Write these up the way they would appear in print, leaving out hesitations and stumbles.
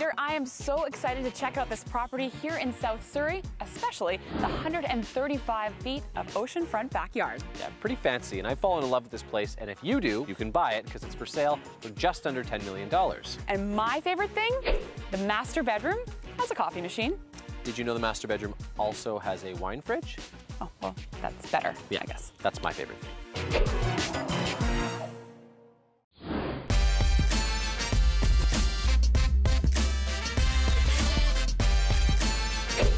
together. I am so excited to check out this property here in South Surrey, especially the 135 feet of oceanfront backyard. Yeah, pretty fancy, and I've fallen in love with this place, and if you do, you can buy it because it's for sale for just under $10 million. And my favorite thing, the master bedroom has a coffee machine. Did you know the master bedroom also has a wine fridge? Oh, well, that's better, Yeah, I guess. That's my favorite thing.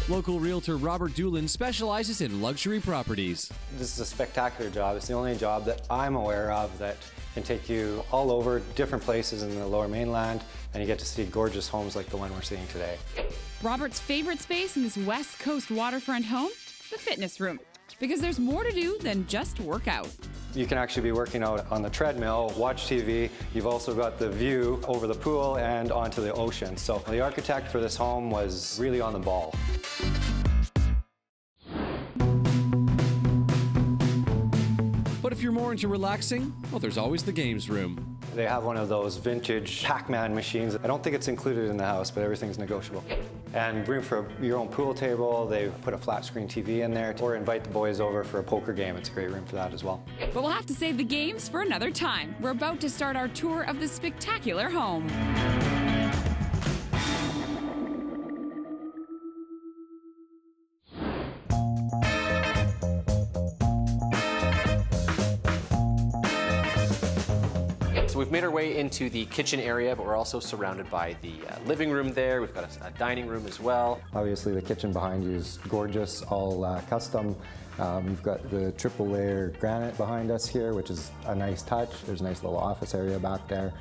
Local realtor Robert Doolin specializes in luxury properties. This is a spectacular job. It's the only job that I'm aware of that can take you all over different places in the Lower Mainland, and you get to see gorgeous homes like the one we're seeing today. Robert's favorite space in this West Coast waterfront home? The fitness room. Because there's more to do than just work out. You can actually be working out on the treadmill, watch TV. You've also got the view over the pool and onto the ocean. So the architect for this home was really on the ball. But if you're more into relaxing, well, there's always the games room. They have one of those vintage Pac-Man machines. I don't think it's included in the house, but everything's negotiable. And room for your own pool table. They've put a flat screen TV in there, or invite the boys over for a poker game. It's a great room for that as well. But we'll have to save the games for another time. We're about to start our tour of this spectacular home. We've made our way into the kitchen area, but we're also surrounded by the living room there. We've got a dining room as well. Obviously the kitchen behind you is gorgeous, all custom. We've got the triple layer granite behind us here, which is a nice touch. There's a nice little office area back there.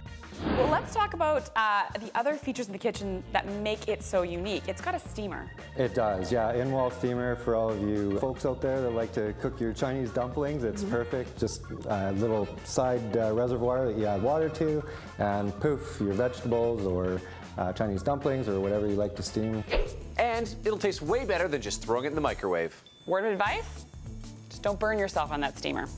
Well, let's talk about the other features of the kitchen that make it so unique. It's got a steamer. It does, yeah. In-wall steamer for all of you folks out there that like to cook your Chinese dumplings. It's perfect. Just a little side reservoir that you add water to, and poof, your vegetables or Chinese dumplings or whatever you like to steam. And it'll taste way better than just throwing it in the microwave. Word of advice? Just don't burn yourself on that steamer.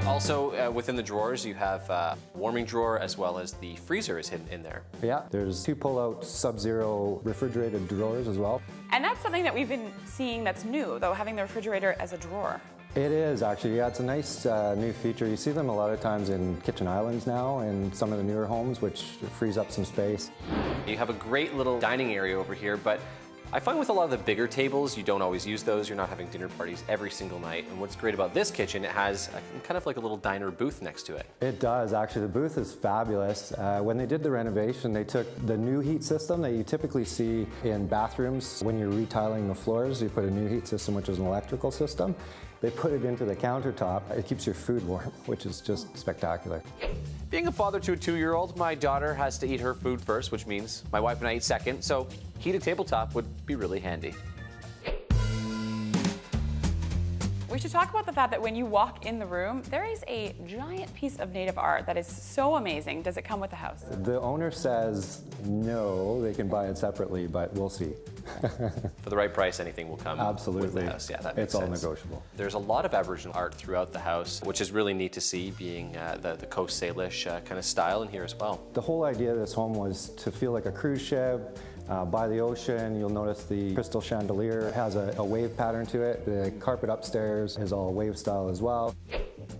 Also, within the drawers, you have a warming drawer as well as the freezer is hidden in there. Yeah, there's 2 pull-out Sub-Zero refrigerated drawers as well. And that's something that we've been seeing that's new, though, having the refrigerator as a drawer. It is actually, yeah, it's a nice new feature. You see them a lot of times in kitchen islands now in some of the newer homes, which frees up some space. You have a great little dining area over here, but I find with a lot of the bigger tables, you don't always use those. You're not having dinner parties every single night. And what's great about this kitchen, it has kind of like a little diner booth next to it. It does, actually. The booth is fabulous. When they did the renovation, they took the new heat system that you typically see in bathrooms. When you're retiling the floors, you put a new heat system, which is an electrical system. They put it into the countertop. It keeps your food warm, which is just spectacular. Being a father to a 2-year-old, my daughter has to eat her food first, which means my wife and I eat second, so heated tabletop would be really handy. We should talk about the fact that when you walk in the room, there is a giant piece of native art that is so amazing. Does it come with the house? The owner says no, they can buy it separately, but we'll see. For the right price, anything will come Absolutely. with the house. Yeah, that makes It's all sense. negotiable. There's a lot of Aboriginal art throughout the house, which is really neat to see, being the Coast Salish kind of style in here as well. The whole idea of this home was to feel like a cruise ship. By the ocean, you'll notice the crystal chandelier has a wave pattern to it. The carpet upstairs is all wave style as well.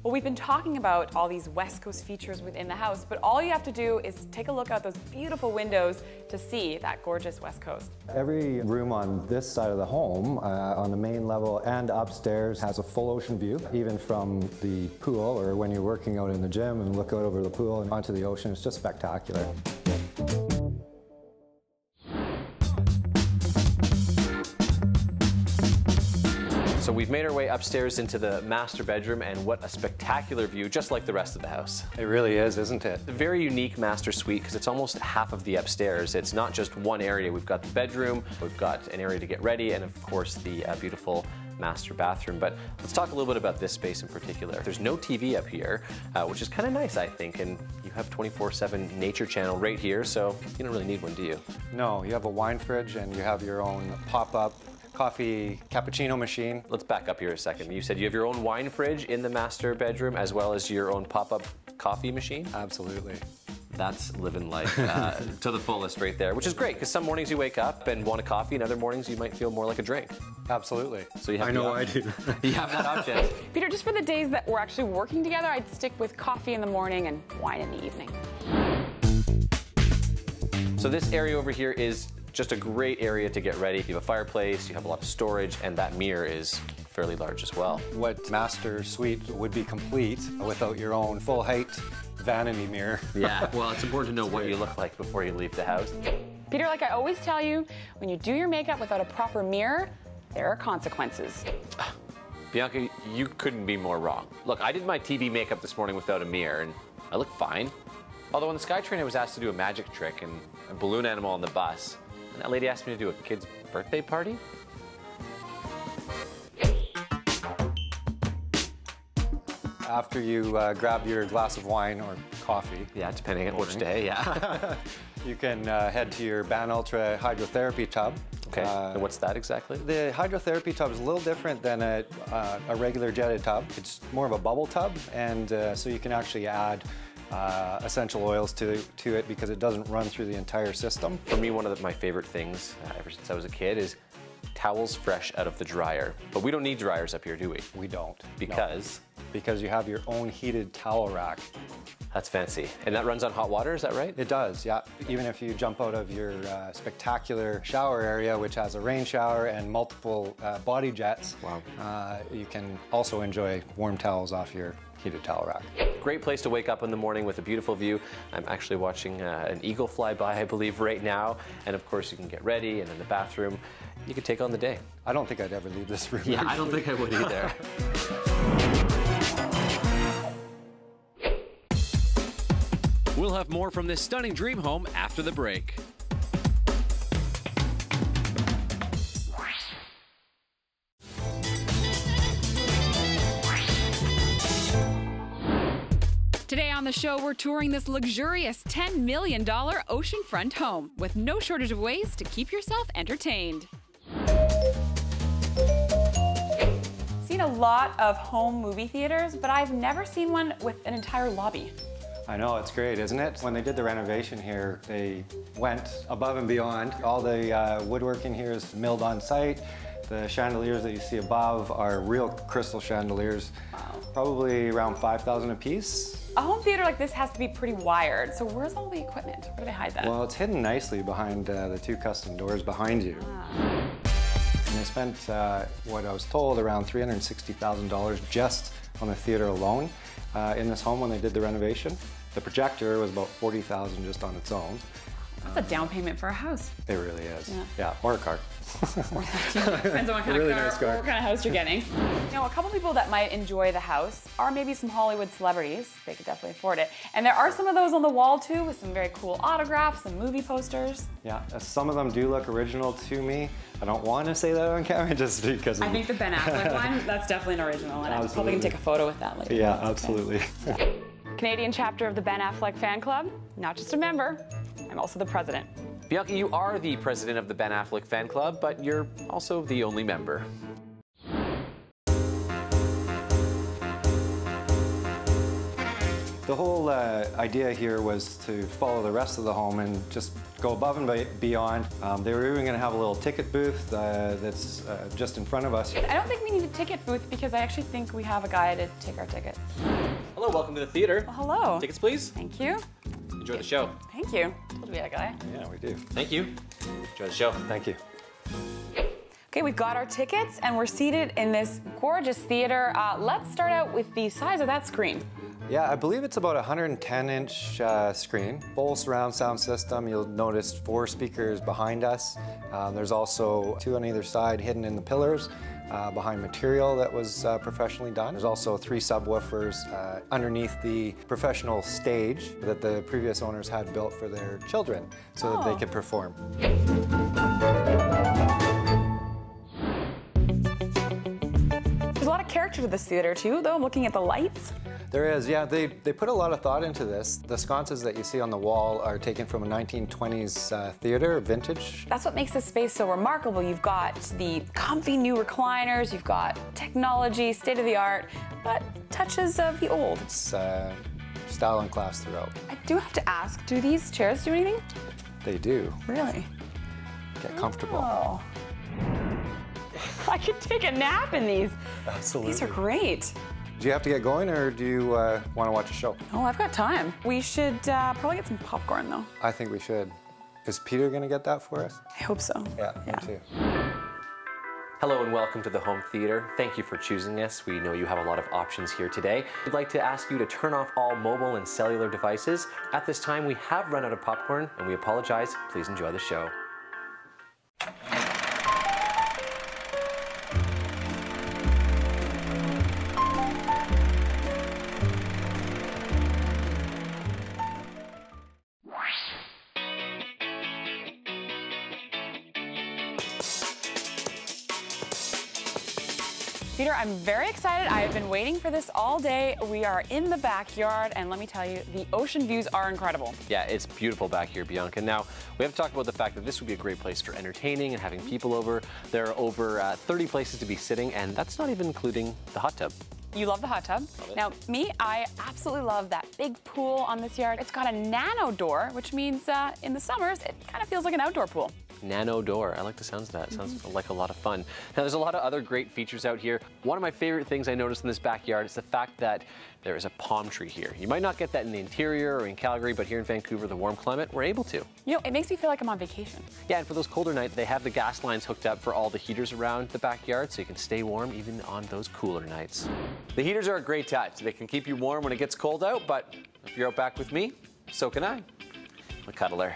Well, we've been talking about all these West Coast features within the house, but all you have to do is take a look out those beautiful windows to see that gorgeous West Coast. Every room on this side of the home, on the main level and upstairs, has a full ocean view, even from the pool or when you're working out in the gym and look out over the pool and onto the ocean. It's just spectacular. So we've made our way upstairs into the master bedroom, and what a spectacular view, just like the rest of the house. It really is, isn't it? A very unique master suite because it's almost half of the upstairs. It's not just one area. We've got the bedroom, we've got an area to get ready, and of course the beautiful master bathroom. But let's talk a little bit about this space in particular. There's no TV up here, which is kind of nice, I think, and you have 24/7 Nature Channel right here, so you don't really need one, do you? No, you have a wine fridge and you have your own pop-up coffee cappuccino machine. Let's back up here a second. You said you have your own wine fridge in the master bedroom as well as your own pop-up coffee machine? Absolutely. That's living life to the fullest right there, which is great because some mornings you wake up and want a coffee and other mornings you might feel more like a drink. Absolutely. So you have I know I do. You have that option. Peter, just for the days that we're actually working together, I'd stick with coffee in the morning and wine in the evening. So this area over here is just a great area to get ready. You have a fireplace, you have a lot of storage, and that mirror is fairly large as well. What master suite would be complete without your own full height vanity mirror? Yeah, well, it's important to know what you look like before you leave the house. Peter, like I always tell you, when you do your makeup without a proper mirror, there are consequences. Bianca, you couldn't be more wrong. Look, I did my TV makeup this morning without a mirror, and I look fine. Although on the SkyTrain, I was asked to do a magic trick and a balloon animal on the bus. And that lady asked me to do a kid's birthday party. After you grab your glass of wine or coffee. Yeah, depending on which day, yeah. You can head to your Ban Ultra hydrotherapy tub. Okay, and what's that exactly? The hydrotherapy tub is a little different than a regular jetted tub. It's more of a bubble tub, and so you can actually add essential oils to it because it doesn't run through the entire system. For me, one of my favorite things ever since I was a kid is towels fresh out of the dryer. But we don't need dryers up here, do we? We don't. Because? No. Because you have your own heated towel rack. That's fancy. And that runs on hot water, is that right? It does, yeah. Even if you jump out of your spectacular shower area, which has a rain shower and multiple body jets, wow. You can also enjoy warm towels off your heated towel rack. Great place to wake up in the morning with a beautiful view. I'm actually watching an eagle fly by, I believe, right now. And of course, you can get ready, and in the bathroom, you can take on the day. I don't think I'd ever leave this room. Yeah, I don't think I would either. We'll have more from this stunning dream home after the break. Today on the show, we're touring this luxurious $10 million oceanfront home with no shortage of ways to keep yourself entertained. Seen a lot of home movie theaters, but I've never seen one with an entire lobby. I know, it's great, isn't it? When they did the renovation here, they went above and beyond. All the woodwork in here is milled on site. The chandeliers that you see above are real crystal chandeliers, probably around $5,000 a piece. A home theater like this has to be pretty wired, so where's all the equipment? Where do they hide that? Well, it's hidden nicely behind the two custom doors behind you. And they spent, what I was told, around $360,000 just on the theater alone in this home when they did the renovation. The projector was about $40,000 just on its own. That's a down payment for a house. It really is. Yeah, or a car. Depends on what kind really of car, nice car. or what kind of house you're getting. You know, a couple people that might enjoy the house are maybe some Hollywood celebrities. They could definitely afford it. And there are some of those on the wall too, with some very cool autographs, some movie posters. Yeah, some of them do look original to me. I don't want to say that on camera just because I think the Ben Affleck one, that's definitely an original, and I'm probably gonna take a photo with that later. Yeah, absolutely. Okay. Canadian chapter of the Ben Affleck fan club. Not just a member, I'm also the president. Bianca, you are the president of the Ben Affleck fan club, but you're also the only member. The whole idea here was to follow the rest of the home and just go above and beyond. They were even going to have a little ticket booth that's just in front of us. I don't think we need a ticket booth because I actually think we have a guy to take our tickets. Hello, welcome to the theater. Well, hello. Tickets, please. Thank you. Enjoy the show. Thank you. Told we had a guy. Yeah, we do. Thank you. Enjoy the show. Thank you. Okay, we've got our tickets and we're seated in this gorgeous theater. Let's start out with the size of that screen. Yeah, I believe it's about a 110-inch screen, full surround sound system. You'll notice 4 speakers behind us. There's also 2 on either side hidden in the pillars behind material that was professionally done. There's also 3 subwoofers underneath the professional stage that the previous owners had built for their children so that they could perform. There's a lot of character to this theater too, though. I'm looking at the lights. There is, yeah. They put a lot of thought into this. The sconces that you see on the wall are taken from a 1920s theater, vintage. That's what makes this space so remarkable. You've got the comfy new recliners, you've got technology, state-of-the-art, but touches of the old. It's style and class throughout. I do have to ask, do these chairs do anything? They do. Really? Get comfortable. Oh. I could take a nap in these. Absolutely. These are great. Do you have to get going, or do you want to watch a show? Oh, I've got time. We should probably get some popcorn, though. I think we should. Is Peter going to get that for us? I hope so. Yeah, me too. Hello and welcome to the Home Theater. Thank you for choosing us. We know you have a lot of options here today. We'd like to ask you to turn off all mobile and cellular devices. At this time, we have run out of popcorn, and we apologize. Please enjoy the show. Peter, I'm very excited. I've been waiting for this all day. We are in the backyard, and let me tell you, the ocean views are incredible. Yeah, it's beautiful back here, Bianca. Now, we have to talk about the fact that this would be a great place for entertaining and having people over. There are over 30 places to be sitting, and that's not even including the hot tub. You love the hot tub. Now, me, I absolutely love that big pool on this yard. It's got a nano door, which means in the summers, it kind of feels like an outdoor pool. Nano door. I like the sounds of that. It sounds like a lot of fun. Now, there's a lot of other great features out here. One of my favorite things I noticed in this backyard is the fact that there is a palm tree here. You might not get that in the interior or in Calgary, but here in Vancouver, the warm climate, we're able to. You know, it makes me feel like I'm on vacation. Yeah, and for those colder nights, they have the gas lines hooked up for all the heaters around the backyard, so you can stay warm even on those cooler nights. The heaters are a great touch. They can keep you warm when it gets cold out, but if you're out back with me, so can I. I'm a cuddler.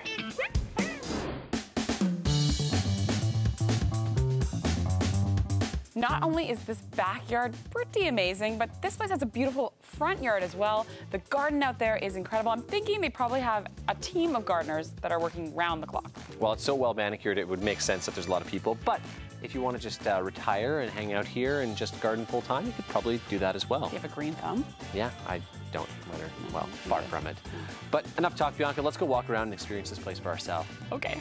Not only is this backyard pretty amazing, but this place has a beautiful front yard as well. The garden out there is incredible. I'm thinking they probably have a team of gardeners that are working round the clock. Well, it's so well manicured, it would make sense that there's a lot of people, but if you want to just retire and hang out here and just garden full time, you could probably do that as well. Do you have a green thumb? Yeah, I don't, well, far from it. But enough talk, Bianca, let's go walk around and experience this place for ourselves. Okay.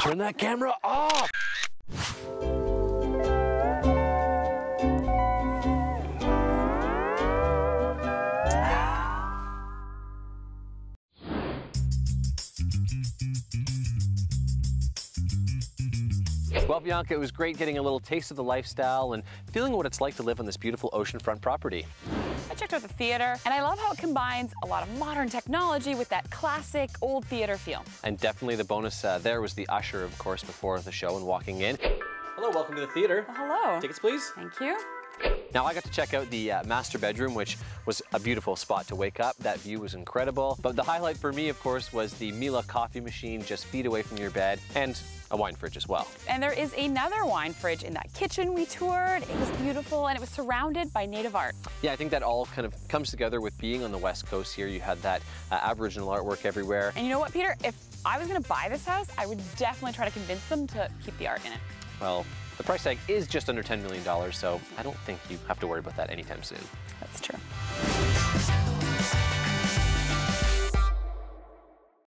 Turn that camera off! Well, Bianca, it was great getting a little taste of the lifestyle and feeling what it's like to live on this beautiful oceanfront property. I checked out the theater, and I love how it combines a lot of modern technology with that classic old theater feel. And definitely the bonus there was the usher, of course, before the show and walking in. Hello, welcome to the theater. Well, hello. Tickets, please. Thank you. Now, I got to check out the master bedroom, which was a beautiful spot to wake up. That view was incredible. But the highlight for me, of course, was the Mila coffee machine just feet away from your bed, and a wine fridge as well. And there is another wine fridge in that kitchen we toured. It was beautiful, and it was surrounded by native art. Yeah, I think that all kind of comes together with being on the West Coast here. You had that Aboriginal artwork everywhere. And you know what, Peter? If I was going to buy this house, I would definitely try to convince them to keep the art in it. Well, the price tag is just under $10 million, so I don't think you have to worry about that anytime soon. That's true.